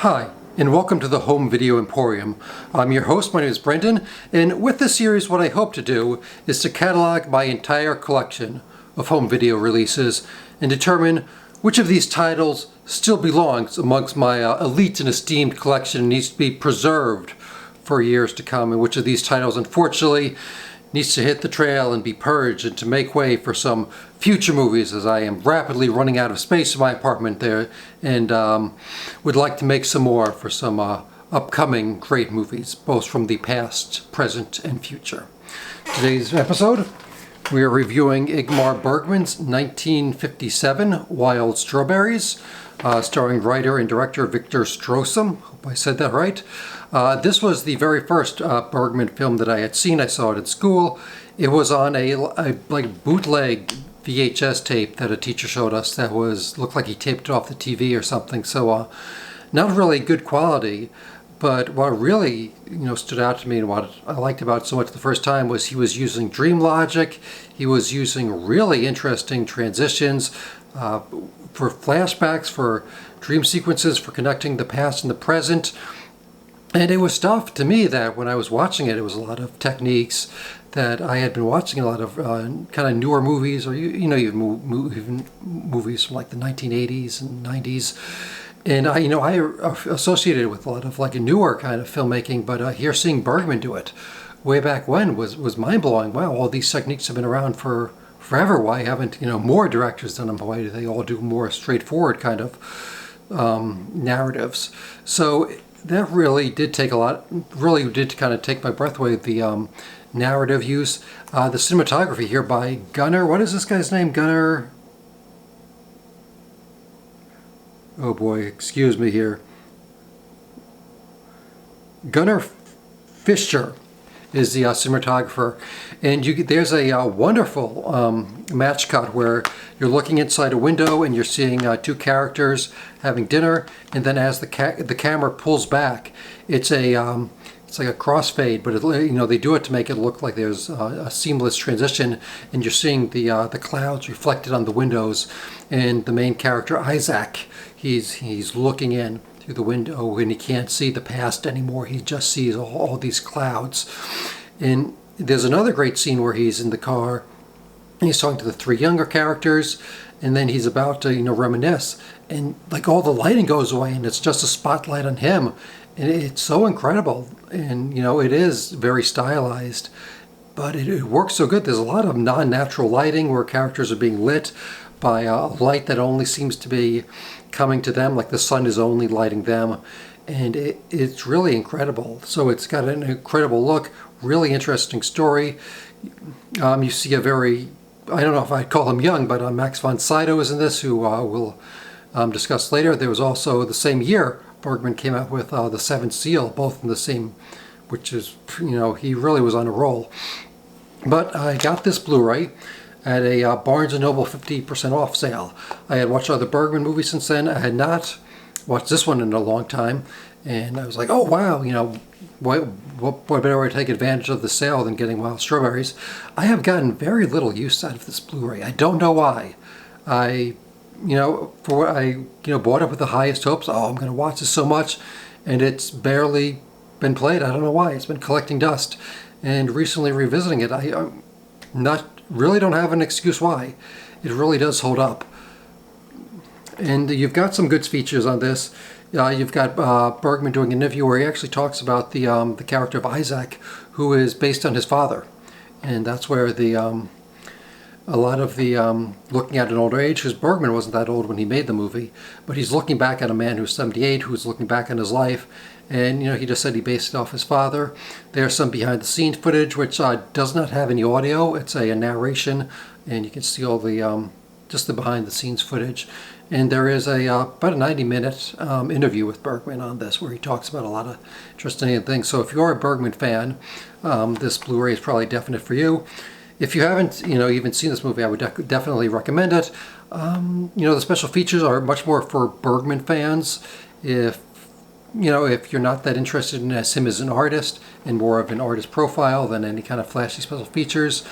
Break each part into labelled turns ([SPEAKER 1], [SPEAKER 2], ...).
[SPEAKER 1] Hi, and welcome to the Home Video Emporium. I'm your host, my name is Brendan, and with this series what I hope to do is to catalog my entire collection of home video releases and determine which of these titles still belongs amongst my elite and esteemed collection and needs to be preserved for years to come, and which of these titles unfortunately needs to hit the trail and be purged and to make way for some future movies, as I am rapidly running out of space in my apartment there and would like to make some more for some upcoming great movies, both from the past, present, and future. Today's episode, we are reviewing Ingmar Bergman's 1957 Wild Strawberries, starring writer and director Victor Stroessem. Hope I said that right. This was the very first Bergman film that I had seen. I saw it at school. It was on a like bootleg VHS tape that a teacher showed us that looked like he taped it off the TV or something. So not really good quality. But what really stood out to me and what I liked about it so much the first time was he was using dream logic. He was using really interesting transitions for flashbacks, for dream sequences, for connecting the past and the present. And it was stuff to me that when I was watching it, it was a lot of techniques that I had been watching a lot of kind of newer movies, or even movies from like the 1980s and 90s. And I associated it with a lot of like a newer kind of filmmaking, but here seeing Bergman do it way back when was mind-blowing. Wow, all these techniques have been around for forever. Why haven't more directors done them? Why do they all do more straightforward kind of narratives? So that really did take really did kind of take my breath away. The narrative use, the cinematography here by Gunnar. What is this guy's name? Gunnar. Oh boy, excuse me here. Gunnar Fischer is the cinematographer, and there's a wonderful match cut where you're looking inside a window and you're seeing two characters having dinner, and then as the camera pulls back, it's like a crossfade, but they do it to make it look like there's a seamless transition, and you're seeing the clouds reflected on the windows, and the main character Isaac, he's looking in through the window and he can't see the past anymore. He just sees all these clouds. And there's another great scene where he's in the car and he's talking to the three younger characters, and then he's about to reminisce, and like all the lighting goes away and it's just a spotlight on him, and it's so incredible. And it is very stylized, but it works so good. There's a lot of non-natural lighting where characters are being lit by a light that only seems to be coming to them, like the sun is only lighting them, and it's really incredible. So it's got an incredible look, really interesting story. You see a very, I don't know if I'd call him young, but Max von Sydow is in this, who we'll discuss later. There was also the same year Bergman came out with The Seventh Seal, both in the same, which is, he really was on a roll. But I got this Blu-ray at a Barnes & Noble 50% off sale. I had watched other Bergman movies since then. I had not watched this one in a long time, and I was like, oh wow, what better way to take advantage of the sale than getting Wild Strawberries. I have gotten very little use out of this Blu-ray. I don't know why. I bought it with the highest hopes. Oh, I'm going to watch this so much, and it's barely been played. I don't know why. It's been collecting dust, and recently revisiting it, I really don't have an excuse why. It really does hold up. And you've got some good features on this. You've got Bergman doing an interview where he actually talks about the character of Isaac, who is based on his father. And that's where a lot of the looking at an older age, because Bergman wasn't that old when he made the movie, but he's looking back at a man who's 78, who's looking back on his life, and he just said he based it off his father. There's some behind-the-scenes footage which does not have any audio. It's a narration, and you can see all the just the behind-the-scenes footage. And there is about a 90-minute interview with Bergman on this, where he talks about a lot of interesting things. So if you're a Bergman fan, this Blu-ray is probably definite for you. If you haven't, even seen this movie, I would definitely recommend it. The special features are much more for Bergman fans. If you're not that interested in him as an artist and more of an artist profile than any kind of flashy special features,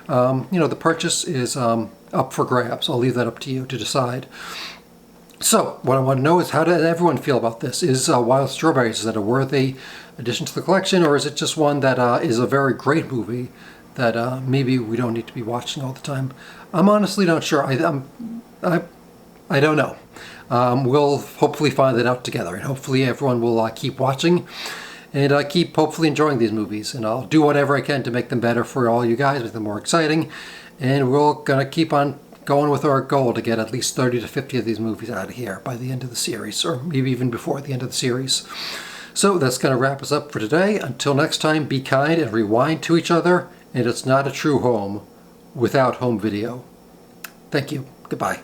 [SPEAKER 1] the purchase is up for grabs. I'll leave that up to you to decide. So, what I want to know is, how did everyone feel about this? Is Wild Strawberries, is that a worthy addition to the collection, or is it just one that is a very great movie that maybe we don't need to be watching all the time? I'm honestly not sure. I don't know. We'll hopefully find that out together, and hopefully everyone will keep watching and keep hopefully enjoying these movies. And I'll do whatever I can to make them better for all you guys, make them more exciting. And we're gonna keep on going with our goal to get at least 30 to 50 of these movies out of here by the end of the series, or maybe even before the end of the series. So that's going to wrap us up for today. Until next time, be kind and rewind to each other, and it's not a true home without home video. Thank you. Goodbye.